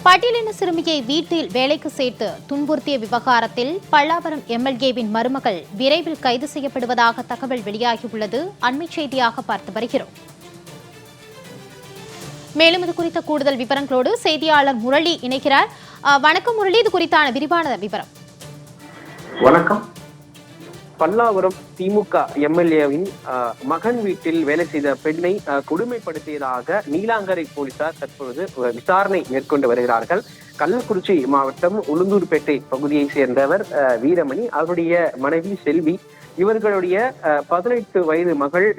பட்டியலின சிறுமியை வீட்டில் வேலைக்கு சேர்த்து துன்புறுத்திய விவகாரத்தில் பல்லாவரம் எம்எல்ஏவின் மருமகள் விரைவில் கைது செய்யப்படுவதாக தகவல் வெளியாகியுள்ளது. அண்மை செய்தியாக பார்த்து வருகிறோம். மேலும் இது குறித்த கூடுதல் விவரங்களோடு செய்தியாளர் முரளி இணைக்கிறார். வணக்கம் முரளி, இது குறித்தான விரிவான விவரம். வணக்கம். பல்லாவரம் திமுக எம்எல்ஏவின் மகன் வீட்டில் வேலை செய்த பெண்ணை கொடுமைப்படுத்தியதாக நீலாங்கரை போலீசார் தற்பொழுது விசாரணை மேற்கொண்டு வருகிறார்கள். கள்ளக்குறிச்சி மாவட்டம் உளுந்தூர்பேட்டை பகுதியை சேர்ந்தவர் வீரமணி, அவருடைய மனைவி செல்வி. இவர்களுடைய 18 வயது மகள்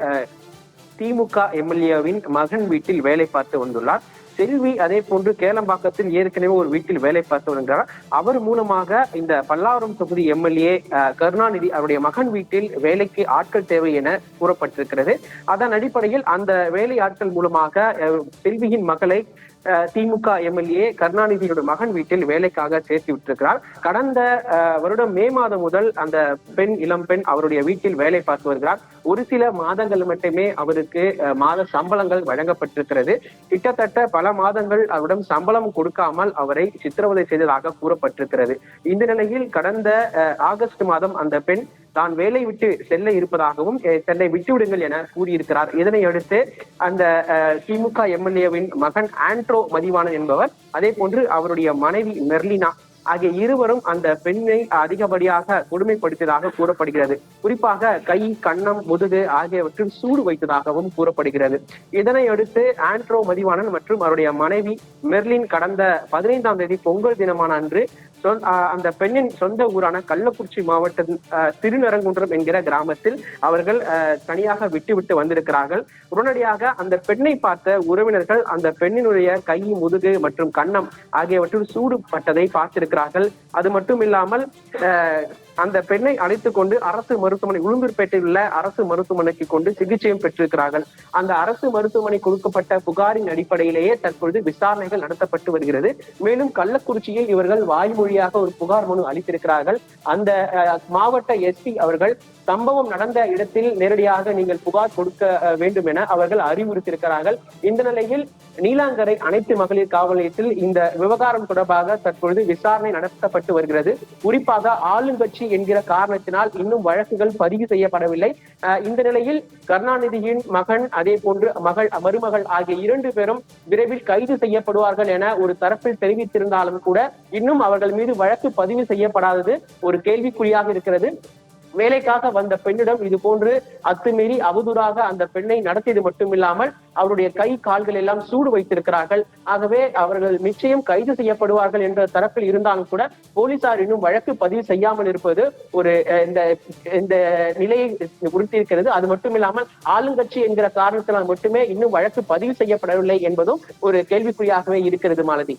திமுக எம்எல்ஏவின் மகன் வீட்டில் வேலை பார்த்து வந்துள்ளார். செல்வி அதே போன்று கேளம்பாக்கத்தில் ஏற்கனவே ஒரு வீட்டில் வேலை பார்த்து வருகிறார். அவர் மூலமாக இந்த பல்லாவரம் தொகுதி எம்எல்ஏ கருணாநிதி அவருடைய மகன் வீட்டில் வேலைக்கு ஆட்கள் தேவை என கூறப்பட்டிருக்கிறது. அதன் அடிப்படையில் அந்த வேலை ஆட்கள் மூலமாக செல்வியின் மகளை திமுக எம்எல்ஏ கருணாநிதியோட மகன் வீட்டில் வேலைக்காக சேர்த்து விட்டிருக்கிறார். கடந்த வருடம் மே மாதம் முதல் அந்த இளம் பெண் அவருடைய வீட்டில் வேலை பார்த்து வருகிறார். ஒரு சில மாதங்கள் மட்டுமே அவருக்கு மாத சம்பளங்கள் வழங்கப்பட்டிருக்கிறது. கிட்டத்தட்ட பல மாதங்கள் அவரிடம் சம்பளம் கொடுக்காமல் அவரை சித்திரவதை செய்ததாக கூறப்பட்டிருக்கிறது. இந்த நிலையில் கடந்த ஆகஸ்ட் மாதம் அந்த பெண் தான் வேலை விட்டு செல்ல இருப்பதாகவும் தன்னை விட்டுவிடுங்கள் என கூறியிருக்கிறார். இதனை அடுத்து அந்த திமுக எம்எல்ஏவின் மகன் ஆண்ட்ரோ மதிவாணன் என்பவர், அதே போன்று அவருடைய மனைவி மெர்லினா ஆகிய இருவரும் அந்த பெண்ணை அதிகப்படியாக கொடுமைப்படுத்தியதாக கூறப்படுகிறது. குறிப்பாக கை, கன்னம், முதுகு ஆகியவற்றில் சூடு வைத்ததாகவும் கூறப்படுகிறது. இதனை அடுத்து ஆண்ட்ரோ மதிவாணன் மற்றும் அவருடைய மனைவி மெர்லின் கடந்த 15ஆம் தேதி பொங்கல் தினமான அன்று அந்த பெண்ணின் சொந்த ஊரான கள்ளக்குறிச்சி மாவட்டம் திருநரங்குன்றம் என்கிற கிராமத்தில் அவர்கள் தனியாக விட்டு வந்திருக்கிறார்கள். உடனடியாக அந்த பெண்ணை பார்த்த உறவினர்கள் அந்த பெண்ணினுடைய கை, முதுகு மற்றும் கன்னம் ஆகியவற்றில் சூடு பட்டதை பார்த்திருக்கிறார்கள். அது மட்டும் இல்லாமல் அந்த பெண்ணை அழைத்துக் கொண்டு அரசு மருத்துவமனை உளுந்தூர்பேட்டையில் உள்ள அரசு மருத்துவமனைக்கு கொண்டு சிகிச்சையும் பெற்றிருக்கிறார்கள். அந்த அரசு மருத்துவமனை கொடுக்கப்பட்ட புகாரின் அடிப்படையிலேயே தற்பொழுது விசாரணைகள் நடத்தப்பட்டு வருகிறது. மேலும் கள்ளக்குறிச்சியில் இவர்கள் வாய்மொழியாக ஒரு புகார் மனு அளித்திருக்கிறார்கள். அந்த மாவட்ட எஸ்பி அவர்கள் சம்பவம் நடந்த இடத்தில் நேரடியாக நீங்கள் புகார் கொடுக்க வேண்டும் என அவர்கள் அறிவுறுத்தியிருக்கிறார்கள். இந்த நிலையில் நீலாங்கரை அனைத்து மகளிர் காவல் நிலையத்தில் இந்த விவகாரம் தொடர்பாக தற்பொழுது விசாரணை நடத்தப்பட்டு வருகிறது. குறிப்பாக ஆளுங்கட்சி என்கிற காரணத்தினால் இன்னும் வழக்குகள் பதிவு செய்யப்படவில்லை. இந்த நிலையில் கருணாநிதியின் மகன் அதே போன்று மருமகள் ஆகிய 2 பேரும் விரைவில் கைது செய்யப்படுவார்கள் என ஒரு தரப்பில் தெரிவித்திருந்தாலும் கூட இன்னும் அவர்கள் மீது வழக்கு பதிவு செய்யப்படாதது ஒரு கேள்விக்குறியாக இருக்கிறது. வேலைக்காக வந்த பெண்ணிடம் இது போன்று அத்துமீறி அவதூறாக அந்த பெண்ணை நடத்தியது மட்டுமில்லாமல் அவருடைய கை, கால்கள் எல்லாம் சூடு வைத்திருக்கிறார்கள். ஆகவே அவர்கள் நிச்சயம் கைது செய்யப்படுவார்கள் என்ற தரப்பில் இருந்தாலும் கூட போலீசார் இன்னும் வழக்கு பதிவு செய்யாமல் இருப்பது ஒரு இந்த நிலையை உறுத்தியிருக்கிறது. அது மட்டுமில்லாமல் ஆளுங்கட்சி என்கிற காரணத்தினால் மட்டுமே இன்னும் வழக்கு பதிவு செய்யப்படவில்லை என்பதும் ஒரு கேள்விக்குறியாகவே இருக்கிறது. மாலதி.